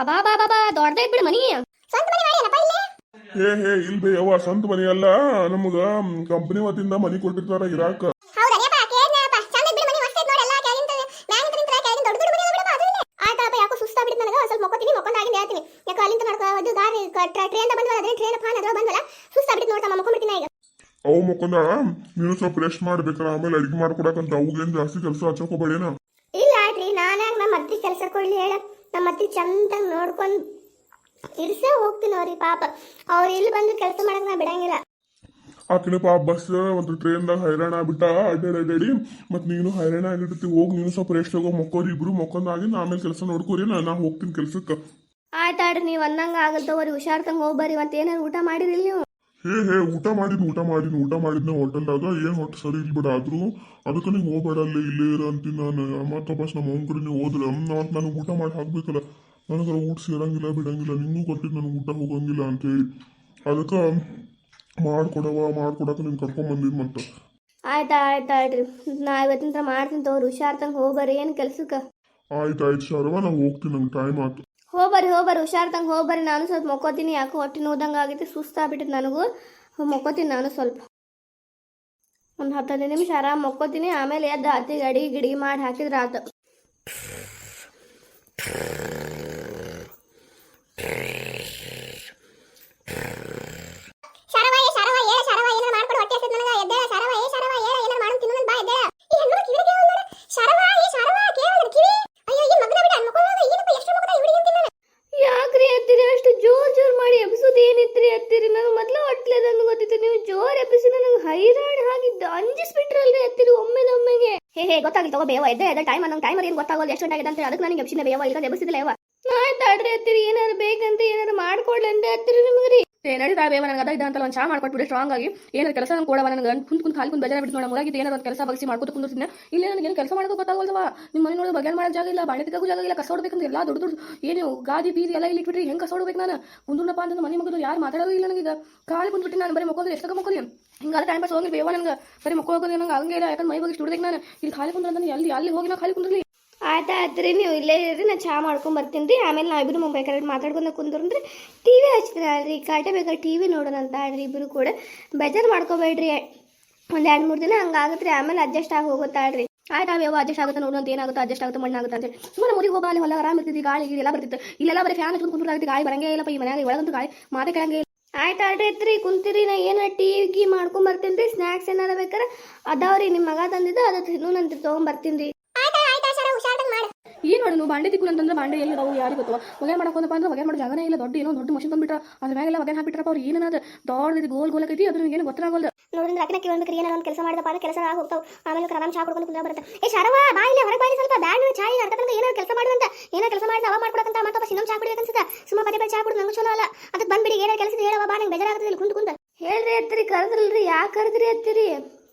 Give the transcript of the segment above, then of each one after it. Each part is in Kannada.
ಅಬಾ ಬಾ ಬಾ ಬಾ ದೊಡ್ಡದ ಬಿಡು ಮನಿ ಸ್ವಂತ ಮನಿ ಮಾಡ್ಯಾನಪ್ಪ ಇಲ್ಲೇ. ಹೇ ಇಲ್ ಬೇ ಯವ್ವ ಸ್ವಂತ ಮನಿ ಅಲ್ಲ, ನಮಗ ಕಂಪನಿ ವತಿಯಿಂದ ಮನಿ ಕೊಟ್ಟಿರ್ತಾರ ಇರಾಕ. ಹೌದಾ ಕೇಳ್ನಪ್ಪ ಚಂದ ಬಿಡು ಮನಿ ಮಸ್ತ್ ಐತ್ ನೋಡಿ ಎಲ್ಲ ಕೆಳಗಿಂದ ಮ್ಯಾಗಿಂದ ನಿಂತ್ರ ಕೆಳಗಿಂದ ದೊಡ್ಡ ದೊಡ್ಡ ಮನಿ ಅದ ಬಿಡಪ್ಪ ಅದ್ರಲ್ಲೇ. ಆಯ್ತಪ್ಪ ಯಾಕೋ ಸುಸ್ತಾ ಬಿಡ್ತು ನನಗೆ, ಸ್ವಲ್ಪ ಮಕ್ಕೊಂದಾಗಿಂದ ಹೇಳ್ತೀನಿ. ಯಾಕೋ ಅಲ್ಲಿಂದ ನಡ್ಕೋದು ದಾರಿ ಟ್ರೈನ್ ಬಂದ್ವಲ್ಲ, ಅದೇ ಟ್ರೈನ್ ಫಾನ್ ಅದ್ರ ಬಂದ್ವಲ್ಲ, ಸುಸ್ತಾ ಬಿಡ್ತು ನೋಡ್ತಾ ಮಕ್ಕೊಂಡ್ಬಿಡ್ತೀನಿ ಈಗ. ಅವು ಮಕ್ಕೊಂದಾಳ, ನೀನು ಸ್ವಲ್ಪ ರೆಸ್ಟ್ ಮಾಡ್ಬೇಕಲ್ಲ, ಆಮೇಲೆ ಅಡಿಗೆ ಮಾಡ್ಕೊಡಕಂತ ಅವಾಗೇನ್ ಜಾಸ್ತಿ ಕೆಲಸ ಹಚ್ಚಕೋಬೇಡೇನ. ಇಲ್ಲ ಆಯ್ತ್ರಿ, ನಾನ್ಯಾಗ ನಮ್ಮ ಅತ್ತಿ ಕೆಲಸ ಕೊಡ್ಲಿ ಹೇಳ, ನಮ್ಮ ಅತ್ತಿ ಚಂದಂಗ್ ನೋಡ್ಕೊಂಡ್ ಇರ್ಸೇ ಹೋಗ್ತೀನಿ ಅವ್ರಿಗೆ. ಪಾಪ ಅವ್ರು ಇಲ್ಲಿ ಬಂದು ಕೆಲಸ ಮಾಡಕ್ ನಾ ಬಿಡಂಗಿಲ್ಲ. ಆಕಿನ ಪಾಪ ಬಸ್ ಒಂದು ಟ್ರೈನ್ದಾಗ ಹೈರಾಣ ಆಗ್ಬಿಟ್ಟ ಅಡ್ಡಾಡಿ, ಮತ್ ನೀನು ಹೈರಾಣ ಆಗಿರ್ತಿ. ಹೋಗಿ ನೀನು ಸ್ವಲ್ಪ ರೆಸ್ಟ್ ಹೋಗೋ, ಮಕ್ಕೋರಿ ಇಬ್ರು ಮಕ್ಕೊಂದಾಗಿ ಆಮೇಲೆ ಕೆಲಸ ನೋಡ್ಕೋರಿ, ನಾ ಹೋಗ್ತೀನಿ ಕೆಲ್ಸಕ್ಕೆ. ಆಯ್ತಾಡ್ರಿ, ನೀವು ಅಂದಂಗ ಆಗಲ್ ತಗೋರಿ, ಹುಷಾರ್ತಂಗ ಹೋಗ್ಬರಿ. ಮತ್ತೆ ಏನಾರು ಊಟ ಮಾಡಿರಿಲ್ಲ ನೀವು? ಊಟ ಮಾಡಿದ್ನ ಹೋಟೆಲ್ದಾಗ. ಏನ್ ಹೊಟ್ಟೆ ಸರಿ ಇಲ್ ಬಿಡ, ಆದ್ರೂ ಅದಕ್ಕೆ ನೀವು ಹೋಗ್ಬೇಡ, ಅಲ್ಲೇ ಇಲ್ಲೇ ಇರ ಅಂತೀನಿ ನಾನು. ಮತ್ತೆ ವಾಪಸ್ ನಮ್ಮ ಅವ್ನ ಕಡೆ ನೀವು ಹೋದ್ರೆ ಮತ್ತೆ ನನಗೆ ಊಟ ಮಾಡಿ ಹಾಕ್ಬೇಕಲ್ಲ, ನನಗೆ ಊಟ ಸೇರಂಗಿಲ್ಲ ಬಿಡಂಗಿಲ್ಲ, ನಿಂಗೂ ಕೊಟ್ಟಿದ್ದು ನನಗೆ ಊಟ ಹೋಗಂಗಿಲ್ಲ ಅಂತೇಳಿ ಅದಕ್ಕೆ ಮಾಡ್ಕೊಡಕ ನೀನು ಕರ್ಕೊಂಡ್ ಬಂದಿದ್ ಮತ್ತೆ. ಆಯ್ತಾಡ್ರಿ, ನಾ ಇವತ್ತಿನ ಮಾಡ್ತೀನಿ ತಗೋರಿ, ಹುಷಾರ್ತಂಗ ಹೋಗ್ಬರಿ. ಏನ್ ಕೆಲ್ಸಕ್ಕ? ಆಯ್ತು ಶರವ, ನಾನು ಹೋಗ್ತೀನಿ, ನಂಗೆ ಟೈಮ್ ಆಯ್ತು. ಹೋಗ್ಬರಿ ಹುಷಾರ್ತಂಗ ಹೋಗ್ಬರಿ. ನಾನು ಸ್ವಲ್ಪ ಮೊಕ್ಕೋತೀನಿ, ಯಾಕೋ ಹೊಟ್ಟೆ ನೋದಂಗ ಆಗೈತಿ, ಸುಸ್ತಾಗ್ಬಿಟ್ಟಿದ್ ನನಗೂ. ಮೊಕ್ಕೋತೀನಿ ನಾನು ಸ್ವಲ್ಪ, ಒಂದು 10 ನಿಮಿಷ ಆರಾಮ್ ಮೊಕ್ಕೋತೀನಿ. ಆಮೇಲೆ ಎದ್ದು ಅತ್ತಿಗೆ ಅಡಿಗೆ ಮಾಡಿ ಹಾಕಿದ್ರೆ ಆತ. ಯಾಕ್ರಿ ಅತ್ತಿರಿ ಅಷ್ಟು ಜೋರ್ ಮಾಡಿ ಎಬ್ಸುದು ಏನಿತ್ರಿ ಅತ್ತಿರಿ? ನನಗೆ ಮೊದ್ಲು ಹೊಟ್ಲೇದಂದು ಗೊತ್ತಿತ್ತು, ನೀವು ಜೋರ್ ಎಬ್ಬಿಸಿ ನನಗೆ ಹೈರಾಣ ಆಗಿದ್ದ ಅಂಜಿಸ್ಬಿಟ್ರಲ್ರಿ ಅತ್ತಿರಿ ಒಮ್ಮೆಗೆ. ಗೊತ್ತಾಗಿಲ್ಲ ತಗೋ ಬೇವ, ಎದ್ದೆ ಟೈಮ್ ಅನ್ನೋ ಟೈಮರ್ ಏನು ಗೊತ್ತಾಗೋದು ಎಷ್ಟು ಗಂಟೆ ಆಗಿದೆ ಅಂತ. ಅದಕ್ಕೆ ನನಗೆ ಎಬ್ಸಿನ ಬೇವ, ಇಲ್ಲ ಎಬ್ಸಿದಿಲ್ಲ ಯಾವ. ಆಯ್ತಾಡ್ರಿ ಅತ್ತಿರಿ, ಏನಾರು ಬೇಕಂತ ಏನಾರು ಮಾಡ್ಕೊಡ್ಲಿ ಅಂದೆ ಅತ್ತಿರಿ ನಿಮ್ಗೆ. ನಡೀತಾ ಬೇವ, ನನಗೆ ಅದ ಇದ್ದಂತ ಒಂದು ಚಾ ಮಾಡ್ಕೊಟ್ಬಿಡಿ ಸ್ಟ್ರಾಂಗ್ ಆಗಿ. ಏನಾರು ಕೆಲಸ ಕೊಡವ, ನನಗೆ ಕುಂತ್ ಖಾಲಿ ಬೇಜಾರ ಬಿಟ್ಟು ನೋಡ ಮುರಾಗಿದ್ದು. ಏನಾರು ಒಂದು ಕೆಲಸ ಬಗ್ಸಿ ಮಾಡ್ಕೊತ ಕುಂದಿರ್ತೀನಿ. ಇಲ್ಲ ನನಗೆ ಏನು ಕೆಲಸ ಮಾಡೋದು ಗೊತ್ತಾಗೋಲ್ವಾ? ನಿಮ್ಮ ಮನೆ ನೋಡೋದು ಬಗೆನ್ ಮಾಡೋ ಜಾಗ ಇಲ್ಲ, ಬಾಣೆ ತೆಗೆಗೂ ಜಾಗ ಇಲ್ಲ, ಕಸ ಹೊಡ್ಬೇಕಂತ ಎಲ್ಲ ದೊಡ್ಡ ಏನು ಗಾದಿ ಬೀದಿ ಎಲ್ಲ ಇಲ್ಲಿ ಇಟ್ಬಿಟ್ರಿ. ಹೆಂಗೆ ಕಸ ಹೊಡ್ಬೇಕು ನಾನು? ಕುಂದ್ರಪ್ಪ ಅಂತ ಮನೆ ಮಗದು ಯಾರು ಮಾತಾಡೋದು ಇಲ್ಲ ನನಗೆ. ಖಾಲಿ ಕುಂದ್ಬಿಟ್ಟು ನಾನು ಬರೀ ಮಕ್ಕೋದು, ಎಷ್ಟಕ್ಕೆ ಮಕ್ಕೋಲಿ ಹಿಂಗಾದ ಟೈಮ್ ಪಾಸ್ ಹೋಗಿ ಬೇವ. ನನಗೆ ಬರೀ ಮಕ್ಕೋಗೋದು ನಂಗೆ ಹಂಗೆ ಇಲ್ಲ, ಯಾಕಂದ್ರೆ ಮೈ ಬಗ್ಗೆ ಹುಡ್ಬೇಕು ನಾನು. ಇಲ್ಲಿ ಖಾಲಿ ಕುಂದ್ರೆ ಅಲ್ಲಿ ಹೋಗಿ ನಾ ಖಾಲಿ ಕುಂದ್ರಲಿ. ಆಯ್ತಾಯ್ತ್ರಿ, ನೀವು ಇಲ್ಲೇ ಇರ್ರಿ, ನಾ ಚಾ ಮಾಡ್ಕೊಂಡ್ ಬರ್ತೀನಿ ರೀ. ಆಮೇಲೆ ನಾವಿಬ್ರು ಬೇಕಾದ್ರೆ ಮಾತಾಡ್ಕೊಂಡು ಕುಂದ್ರಿ. ಟಿವಿ ಹಚ್ತೀರಿ, ಕಾಟೆ ಬೇಕಾದ್ರೆ ಟಿವಿ ನೋಡೋಣ ಅಂತ ಆಡ್ರಿ. ಇಬ್ರು ಕೂಡ ಬೇಜಾರು ಮಾಡ್ಕೋಬೇಡ್ರಿ. ಒಂದು 2-3 ದಿನ ಹಂಗಾಗತ್ರಿ, ಆಮೇಲೆ ಅಡ್ಜಸ್ಟ್ ಆಗಿ ಹೋಗುತ್ತಾಡ್ರಿ. ಆಯ್ತು ಯಾವ ಅಡ್ಜಸ್ಟ್ ಆಗುತ್ತೆ ನೋಡೋಂತ, ಏನಾಗುತ್ತೆ ಅಡ್ಜಸ್ಟ್ ಆಗುತ್ತೆ ಮಣ್ಣಾಗುತ್ತೆ ಅಂತ ಹೇಳಿ ಸುಮ್ಮನೆ ಮುರಿಗೆ ಹೋಗ. ಅಲ್ಲಿ ಹೊಲ ಆರಾಮ್ ಇರ್ತಿದ್ವಿ, ಗಾಳಿ ಎಲ್ಲ ಬರ್ತಿತ್ತು. ಇಲ್ಲೆಲ್ಲ ಬರೀ ಫ್ಯಾನ್ ಹಚ್ಕೊಂಡು ಕುಂತ್ರಾಗ್ತಿ, ಗಾಳಿ ಬರಂಗೇ ಇಲ್ಲಪ್ಪ ಈ ಮನೆಯಾಗ. ಒಳಗಂತೂ ಗಾಳಿ ಮಾತೆ ಕೇಳಂಗೇ ಇಲ್ಲ. ಆಯ್ತಾಡ್ರಿ ಎತ್ರಿ ಕುಂತೀರಿ, ನಾ ಏನ ಟಿವಿ ಮಾಡ್ಕೊಂಡ್ ಬರ್ತೀನಿ ರೀ. ಸ್ನ್ಯಾಕ್ಸ್ ಏನಾರ ಬೇಕಾರೆ ಅದಾವ್ರಿ, ನಿಮ್ಮ ಮಗ ತಂದಿದ್ದು ಅದು ತಿನ್ನೂನಂತ ತೊಗೊಂಬರ್ತೀನಿ ರೀ. ಏನು ನೋಡು, ನೀವು ಬಾಂಡೆ ತಿಕ್ಕು ಅಂತಂದ್ರೆ ಬಾಂಡೆ ಎಲ್ಲಿ ಅದಾವು ಯಾರಿಗೆ ಗೊತ್ತವ? ಒಗ್ಯಾನ ಮಾಡಕೊಂಡಪ್ಪ ಅಂದ್ರೆ ಒಗ್ಯಾನ ಮಾಡೋ ಜಾಗನೇ ಇಲ್ಲ. ದೊಡ್ಡ ಮಷಿನ್ ತಂದ್ಬಿಟ್ರ, ಅದ್ರ ಮ್ಯಾಗೆಲ್ಲ ಒಗ್ಯಾನ ಹಾಕ್ಬಿಟ್ರಪ್ಪ. ಅವ್ರು ಏನಾದ ದೊಡ್ಡದು ಗೋಲ್ ಐತಿ, ಅದ್ರ ಏನು ಗೊತ್ತಾಗೋಲ್ಲ. ನೋಡಿದ್ರೆ ಅಕ್ಕನ ಕೇಳ್ಬೇಕು, ಏನಾರ ಒಂದು ಕೆಲಸ ಮಾಡಿದಪ್ಪ ಅಂದ್ರೆ ಕೆಲಸ ಆಗಿ ಹೋಗ್ತಾವ. ಆಮೇಲೆ ಆರಾಮ್ ಚಾ ಕುಡ್ಕೊಂಡು ಕುಂದ್ರ ಬರುತ್ತೆ. ಶರವಾ ಬಾಯಿಲೆ ಹೊರಗೆ ಬಾಯಿ ಸ್ವಲ್ಪ ಬ್ಯಾಡ್ ಚಾಯ್ ಅರ್ಧಕ್ಕೆ ಏನಾರು ಕೆಲಸ ಮಾಡುವಂತ, ಏನಾರು ಕೆಲಸ ಮಾಡಿ ಅವ ಮಾಡ್ಕೊಡಕಂತ ಮತ್ತಪ್ಪ ಇನ್ನೊಂದು ಚಾ ಕುಡಿಬೇಕನ್ಸುತ್ತ. ಸುಮ್ಮ ಪದೇ ಚಾ ಕುಡಿದು ನಂಗೆ ಚಲೋ ಅಲ್ಲ. ಅದಕ್ಕೆ ಬಂದ್ಬಿಡಿ, ಏನಾರು ಕೆಲಸ ಹೇಳವ ಬಾ, ನಂಗೆ ಬೇಜಾರಾಗ್ತದೆ ಇಲ್ಲಿ ಕುಂತ ಹೇಳ್ರಿ ಅತ್ತಿರಿ. ಕರೆದ್ರಲ್ರಿ, ಯಾಕೆ ಕರೆದ್ರಿ ಅತ್ತಿರಿ?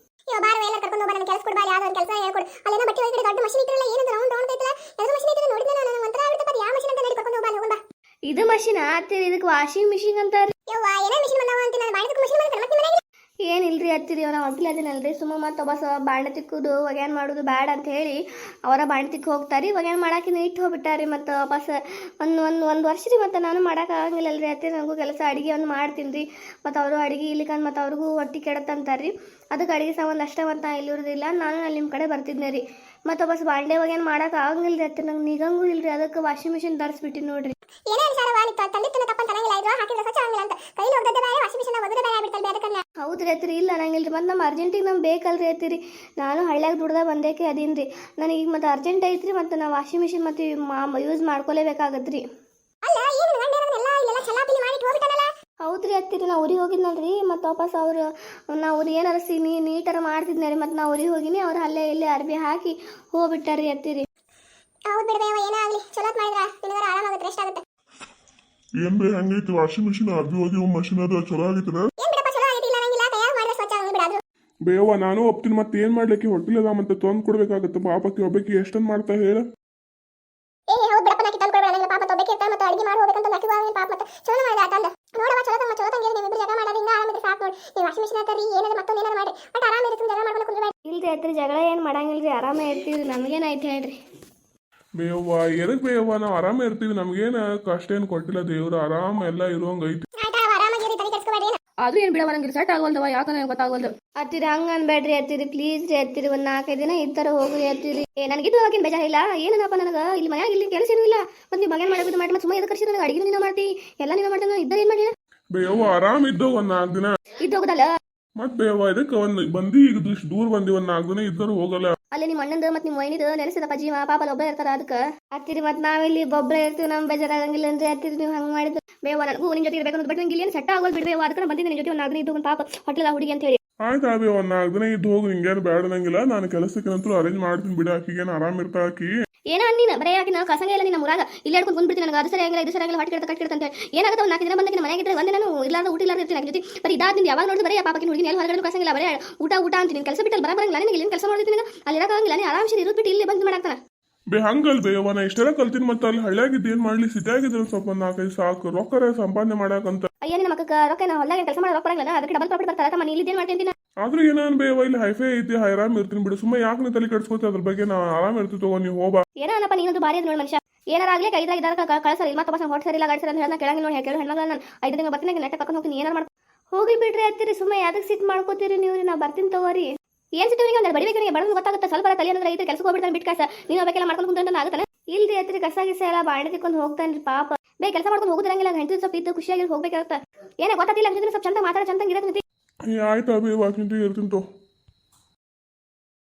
ಬಾರ ಎಲ್ಲ ಕರ್ಕೊಂಡು ಹೋಗ, ನನಗೆ ಕೆಲಸ ಕೊಡ್ಬಾ, ಯಾವ್ದೋ ಒಂದು ಕೆಲಸ ಹೇಳ್ಕೊಡು. ಅಲ್ಲೇನೋ ಬಟ್ಟೆ ಒಳಗಡೆ ದೊಡ್ಡ ಮಷಿನ್ ಇಟ್ಟಿರಲ್ಲ, ಏನಂದ್ರೆ ರೌಂಡ್ ಐತಲ್ಲ, ಯಾವ್ದು ಮಷಿನ್ ಐತಲ್ಲ ನೋಡಿದ್ರೆ ನಾನು ಒಂಥರ ಆಗ್ಬಿಡ್ತಪ್ಪ. ಯಾವ ಮಷಿನ್ ಅಂತ ನಡಿ ಕರ್ಕೊಂಡು ಹೋಗ್ಬಾ, ಹೋಗ್ಬಾ. ಇದು ಮಷಿನ್ ಆತಿರಿ, ಇದಕ್ಕೆ ವಾಷಿಂಗ್ ಮಿಷಿನ್ ಅಂತಾರೆ. ಯವ್ವ ಏನೇ ಮಿಷಿನ್ ಬಂದಾವ ಅಂತ ನಾನು ಬಾಣೆ ತಿಕ್ಕು ಮಷಿನ್ ಬಂದ್ರೆ ಮತ್ತೆ ಮನೆಗೆ ಏನಿಲ್ರಿ ಅತ್ತಿರಿ. ಅವರ ಒಗ್ಲಿ ಅದೇನಲ್ರಿ, ಸುಮ್ಮ ಮತ್ತೆ ಬಾಣೆ ತಿಕ್ಕುದು ಒಗ್ಯಾನ್ ಮಾಡೋದು ಬ್ಯಾಡ ಅಂತ ಹೇಳಿ ಅವರ ಬಾಣೆ ತಿಕ್ಕು ಹೋಗ್ತಾರಿ. ಒಗ್ಯಾನ್ ಮಾಡಾಕಿನ ಇಟ್ಟು ಹೋಗ್ಬಿಟ್ಟಾರಿ. ಮತ್ತು ವಾಪಸ್ ಒಂದು ವರ್ಷ ರೀ. ಮತ್ತು ನಾನು ಮಾಡೋಕ್ಕಾಗಂಗಿಲ್ಲ ಅಲ್ರಿ ಅತ್ತಿರಿ, ನನಗೂ ಕೆಲಸ ಅಡುಗೆ ಒಂದು ಮಾಡ್ತೀನಿ ರೀ. ಮತ್ತು ಅವರು ಅಡುಗೆ ಇಲ್ಲಿಕಂದು ಮತ್ತು ಅವ್ರಿಗೂ ಹೊಟ್ಟೆ ಕೆಡತ್ತಂತಾರ್ರಿ. ಅದಕ್ಕೆ ಅಡುಗೆ ಸಾಮಾನು ಅಷ್ಟೇ ಮತ್ತು ಇಲ್ಲಿ ಇರೋದಿಲ್ಲ. ನಾನು ಅಲ್ಲಿ ನಿಮ್ಮ ಕಡೆ ಬರ್ತಿದ್ದೆ ರೀ. ಮತ್ತು ವಾಪಸ್ ಬಾಂಡೆ ಒಗ್ಯಾನ್ ಮಾಡೋಕೆ ಆಗಂಗಿಲ್ಲ ರೀ ಅತ್ತಿರಿ, ನಂಗೆ ನಿಗಂಗೂ ಇಲ್ರಿ. ಅದಕ್ಕೆ ವಾಷಿಂಗ್ ಮಿಷಿನ್ ತರಿಸ್ಬಿಟ್ಟಿನಿ ನೋಡ್ರಿ. ಹೌದ್ರಿ ಅತ್ತಿರಿ, ಇಲ್ಲ ನಂಗಿಲ್ರಿ. ಮತ್ತು ನಮ್ಮ ಅರ್ಜೆಂಟಿಗೆ ನಮ್ಗೆ ಬೇಕಲ್ರಿ ಅತ್ತಿರಿ. ನಾನು ಹಳ್ಳಿಯಾಗ ದುಡ್ದ ಬಂದೇಕೆ ಅದೀನಿ ರೀ. ನನಗೆ ಈಗ ಮತ್ತು ಅರ್ಜೆಂಟ್ ಐತ್ರಿ. ಮತ್ತು ನಾವು ವಾಷಿಂಗ್ ಮಿಷಿನ್ ಮತ್ತು ಯೂಸ್ ಮಾಡ್ಕೊಲೇಬೇಕಾಗತ್ರಿ. ಹೌದ್ರಿ ಅತ್ತಿರಿ, ನಾ ಊರಿಗೆ ಹೋಗಿದ್ನಲ್ರಿ. ಮತ್ತು ವಾಪಸ್ ನಾ ಊರಿಗೆ ಏನಾರ ನೀಟಾರ ಮಾಡ್ತಿದ್ನ ರೀ. ಮತ್ತು ನಾ ಊರಿಗೆ ಹೋಗಿನಿ, ಅವ್ರು ಅಲ್ಲೇ ಇಲ್ಲೇ ಅರ್ಬಿ ಹಾಕಿ ಹೋಗ್ಬಿಟ್ಟಾರ್ರಿ ಅತ್ತಿರಿ. ಹೌದು ಬಿಡ್ಬೇವ, ಏನೇ ಆಗಲಿ ಚಲೋ ಮಾಡಿದ್ರ ನಿನಗಾರ ಆರಾಮಾಗುತ್ತೆ, ರೆಸ್ಟ್ ಆಗುತ್ತೆ. ಏನ್ ಬೇ ಹಂಗೈತಿ ವಾಷಿಂಗ್ ಮಿಷಿನ್? ಅರ್ಬಿ ಹೋಗಿ ಮಷಿನ್ ಅದು ಚಲೋ ಆಗಿತ್ತದ? ಬೇವ ನಾನು ಒಪ್ತೀನಿ. ಮತ್ತೆ ಏನ್ ಮಾಡ್ಲಿಕ್ಕೆ ಹೊಟ್ಟಿಲ್ಲದ ಮತ್ತೆ ತೊಂದ್ ಕೊಡ್ಬೇಕಾಗತ್ತೆ. ಪಾಪಕ್ಕೆ ಒಬ್ಬಕ್ಕೆ ಎಷ್ಟೊಂದು ಮಾಡ್ತಾ ಹೇಳ. ಇಲ್ರಿ ಅತ್ರಿ, ಜಗಳ ಏನ್ ಮಾಡಂಗಿಲ್ರಿ, ಆರಾಮ ಇರ್ತೀವ್ರಿ. ನಮ್ಗೇನಾಯ್ತು ಹೇಳ್ರಿ? ಬೇಯವ್ವ ಎದಕ್ ಬೇಯವ್ವ ನಾವು ಆರಾಮ ಇರ್ತೀವಿ ನಮ್ಗೇನ ಕಷ್ಟ ಏನು ಕೊಟ್ಟಿಲ್ಲ ದೇವ್ರು ಆರಾಮ ಎಲ್ಲ ಇರುವಂಗ ಐತಿ ಆದ್ರೂ ಏನ್ ಬಿಡವ ನಂಗೆ ಸೆಟ್ ಆಗೋಲ್ದವ ಯಾಕ ನನಗೆ ಗೊತ್ತಾಗೋಲ್ದು ಅತ್ತಿರಿ ಹಂಗ ಅನ್ಬೇಡ್ರಿ ಅತ್ತಿರಿ ಪ್ಲೀಸ್ ರೀ ಅತ್ತಿರಿ ಒಂದ್ 4-5 ದಿನ ಇದ್ದಾರ ಹೋಗ್ರಿ ಅತ್ತಿರಿ ನನಗಿದ್ದು ಹೋಗಿನ ಬೇಜಾರಿಲ್ಲ ಏನಪ್ಪ ನನಗ ಇಲ್ಲಿ ಮನ್ಯಾಗ ಇಲ್ಲಿ ಕೆಲಸ ಏನೂ ಇಲ್ಲ ಮತ್ತೆ ನೀವು ಮಗನ್ ಮಾಡೋದು ಮಾಡಿ ಮತ್ತೆ ಸುಮ್ಮನೆ ಎದಕ್ಕೆ ಕರ್ಸಿ ನನಗೆ ಅಡಿಗೆ ನೀನು ಮಾಡ್ತಿ ಎಲ್ಲ ನೀನು ಮಾಡ್ತಾನೆ ಇದ್ದ ಏನ್ ಮಾಡಿಲ್ಲ ಬೇಯವ್ವ ಆರಾಮ ಇದ್ದೋ ಒಂದ್ 4 ದಿನ ಇದ್ದು ಹೋಗುದಲ್ಲ ಮತ್ ಬೇಯವ್ವ ಇದಕ್ಕೆ ಒಂದ್ ಬಂದಿ ಈಗ ಇಷ್ಟು ದೂರ ಬಂದಿ ಒಂದ್ 4 ದಿನ ಇದ್ದರು ಹೋಗಲ್ಲ ಅಲ್ಲಿ ನಿಮ್ಮ ಅಣ್ಣಂದು ಮತ್ತೆ ನಿಮ್ಮ ವೈನಿದು ನೆನೆಸಿದಪ್ಪ ಜೀವ ಪಾಪ ಒಬ್ಬ ಇರ್ತಾರ ಅದಕ್ಕೆ ಅತ್ತಿರಿ ಮತ್ತೆ ನಾವಿಲ್ಲಿ ಬೊಬ್ಬರ ಇರ್ತೀವಿ ನಮ್ ಬೇಜಾರಾಗಂಗಿಲ್ಲ ಅಂದ್ರೆ ಅತ್ತಿರಿ ನೀವು ಹಂಗ ಮಾಡಿದ್ದು ಬೇವ ನನಗೂ ನಿಮ್ ಜೊತೆ ಇರ್ಬೇಕು ಬಟ್ ನಂಗೆ ಇಲ್ಲಿ ಸೆಟ್ ಆಗೋಲ್ ಬಿಡ್ಬೇವ ಅದಕ್ಕೆ ಬಂದಿದ್ದೀನಿ ನಿನ್ ಜೊತೆ ಒಂದು 4 ದಿನ ಇದ್ದು ಒಂದು ಪಾಪ ಹೊಟ್ಟೆಲ್ಲ ಹುಡುಗಿ ಅಂತ ಹೇಳಿ ಆಯ್ತು ಅದೇ ಒಂದ್ 4 ದಿನ ಇದ್ದು ಹೋಗಿ ನಿಂಗೇನು ಬೇಡ ನಂಗಿಲ್ಲ ನಾನು ಕೆಲಸಕ್ಕೆ ಅರೇಂಜ್ ಮಾಡ್ತೀನಿ ಬಿಡ ಆಕಿಗೇನು ಆರಾಮ ಇರ್ತಾ ಆಕಿ ಏನೋ ಅನ್ನಿನ ಬರೀ ಯಾಕೆ ನಾವು ಕಸಂಗ ಇಲ್ಲ ನಿನ್ನ ಮುರಾಗ ಇಲ್ಲಿ ಹೇಳ್ಕೊಂಡು ಬಂದ್ಬಿಡ್ತೀನಿ ನನಗೆ ಅದು ಸರಿಯಾಗಿಲ್ಲ ಇದು ಸರಿಯಾಗಿಲ್ಲ ಹೊಟ್ಟೆ ಕೆಡ್ತಾ ಕಟ್ಟಿಡ್ತಾ ಅಂತ ಏನಾಗುತ್ತೆ ಒಂದು 4 ದಿನ ಬಂದಾಗ ಮನೆಗೆ ಇದ್ರೆ ಒಂದೇ ನಾನು ಇಲ್ಲಾಂದ್ರೆ ಊಟ ಇಲ್ಲಾಂದ್ರೆ ಇರ್ತೀನಿ ಜೊತೆ ಬರೀ ಇದಾದ ಯಾವಾಗ ನೋಡಿದ್ರೆ ಬರೀ ಪಾಪಕ್ಕೆ ಹುಡುಗಿ ಎಲ್ಲಿ ಹೊರಗಡೆ ಕಸಂಗಿಲ್ಲ ಬರೀ ಊಟ ಅಂತೀನಿ ಕೆಲಸ ಬಿಟ್ಟಲ್ಲಿ ಬರಂಗಿಲ್ಲ ನನಗೆ ಇಲ್ಲಿ ಕೆಲಸ ಮಾಡ್ತೀನಿ ಅಲ್ಲಿ ಇರೋಕ್ಕಾಗಿಲ್ಲ ನೀನು ಆರಾಮ್ಸೆ ಇರೋದು ಬಿಟ್ಟು ಇಲ್ಲಿ ಬಂದು ಮಾಡಾಕ್ತಾನೆ ಹಂಗಲ್ ಬೇಯವ್ವ ನಾ ಇಷ್ಟೆಲ್ಲ ಕಲ್ತೀನಿ ಮತ್ತೆ ಅಲ್ಲಿ ಹಳ್ಳಿಯಾಗಿದ್ದು ಏನ್ ಮಾಡ್ಲಿ ಸಿಟಿಯಾಗಿದ್ರೆ ಸ್ವಲ್ಪ 4-5 ಸಾಕು ರೊಕ್ಕರ ಸಂಪಾದನೆ ಮಾಡಾಕಂತ ಅಯ್ಯ ನಿಮ್ಮ ಮಕ್ಕ ರೊಕ್ಕ ನಾವು ಹೊಲ್ದಾಗ ಕೆಲಸ ಮಾಡೋ ರೊಕ್ಕ ಬರಲ್ಲ ಅದಕ್ಕೆ ಡಬಲ್ ಪ್ರಾಫಿಟ್ ಬರ್ತಾರೆ ಮನೆ ಇಲ್ಲಿ ಏನು ಮಾಡ್ತೀನಿ ಆದ್ರೂ ಏನಾನ್ ಬೇಯವ್ವ ಇಲ್ಲಿ ಹೈಫೈ ಐತಿ ಆರಾಮ್ ಇರ್ತೀನಿ ಬಿಡು ಸುಮ್ಮನೆ ಯಾಕೆ ನೀ ತಲೆ ಕೆಡ್ಸ್ಕೊತಿ ಅದ್ರ ಬಗ್ಗೆ ನಾ ಆರಾಮ್ ಇರ್ತೀವಿ ತಗೋ ನೀವು ಹೋಗಾ ಏನಪ್ಪ ನೀನದು ಭಾರಿ ನೋಡಿ ಮನುಷ್ಯ ಏನಾರಾಗ್ಲಿ ಕೈದಾಗ ಇದ್ದಾಗ ಕಳ್ಸರಿ ಮತ್ತೆ ಬಸ್ ಹೊಟ್ಟೆ ಸರಿಲ್ಲ ಗಾಡಿ ಸರಿ ಅಂತ ಹೇಳಿ ಕೆಳಗೆ ನೋಡಿ ಕೇಳು ಹೆಣ್ಮಗಳ ನಾನು 5 ದಿನ ಬರ್ತೀನಿ ನೆಟ್ಟ ಕರ್ಕೊಂಡು ಹೋಗ್ತೀನಿ ಏನಾರು ಮಾಡ್ಕೊ ಹೋಗಿ ಬಿಡ್ರಿ ಅತ್ತಿರಿ ಸುಮ್ಮನೆ ಯಾವ್ದಕ್ಕೆ ಸಿಟ್ ಮಾಡ್ಕೋತೀರಿ ನೀವು ನಾ ಬರ್ತೀನಿ ತಗೋರಿ ಏನ್ ಸಿಟ್ಟಿಗೆ ಅಂದ್ರೆ ಬಡಿಬೇಕು ನನಗೆ ಬಡದು ಗೊತ್ತಾಗುತ್ತೆ ಸ್ವಲ್ಪ ತಲೆ ಅಂದ್ರೆ ಐತೆ ಕೆಲಸಕ್ಕೆ ಹೋಗ್ಬಿಡ್ತಾನೆ ಬಿಟ್ಟು ಕಾಸ ನೀವು ಬೇಕೆಲ್ಲ ಮಾಡ್ಕೊಂಡು ಕುಂತ ಆಗುತ್ತಾನೆ ಇಲ್ರಿ ಅತ್ತಿರಿ ಕಸ ಗಿಸ ಎಲ್ಲ ಬಾಂಡೆ ತಿಕ್ಕೊಂಡು ಹೋಗ್ತಾನ್ರಿ ಪಾಪ ಬೇಗ ಕೆಲಸ ಮಾಡ್ಕೊಂಡು ಹೋಗುದಿರಂಗಿಲ್ಲ ಹೆಂಡತಿ ಸ್ವಲ್ಪ ಇದ್ದು ಖುಷಿಯಾಗಿ ಹೋಗ್ಬೇಕಾಗುತ್ತೆ ಏನೇ ಗೊತ್ತಾಗಿಲ್ಲ ಸ್ವಲ್ಪ ಚಂದ ಮಾತಾಡ ಚಂದ ಇರತ್ತೆ ಆಯ್ತು ಅಭಿ ವಾಕಿಂತ ಇರ್ತೀನಿ ತೋ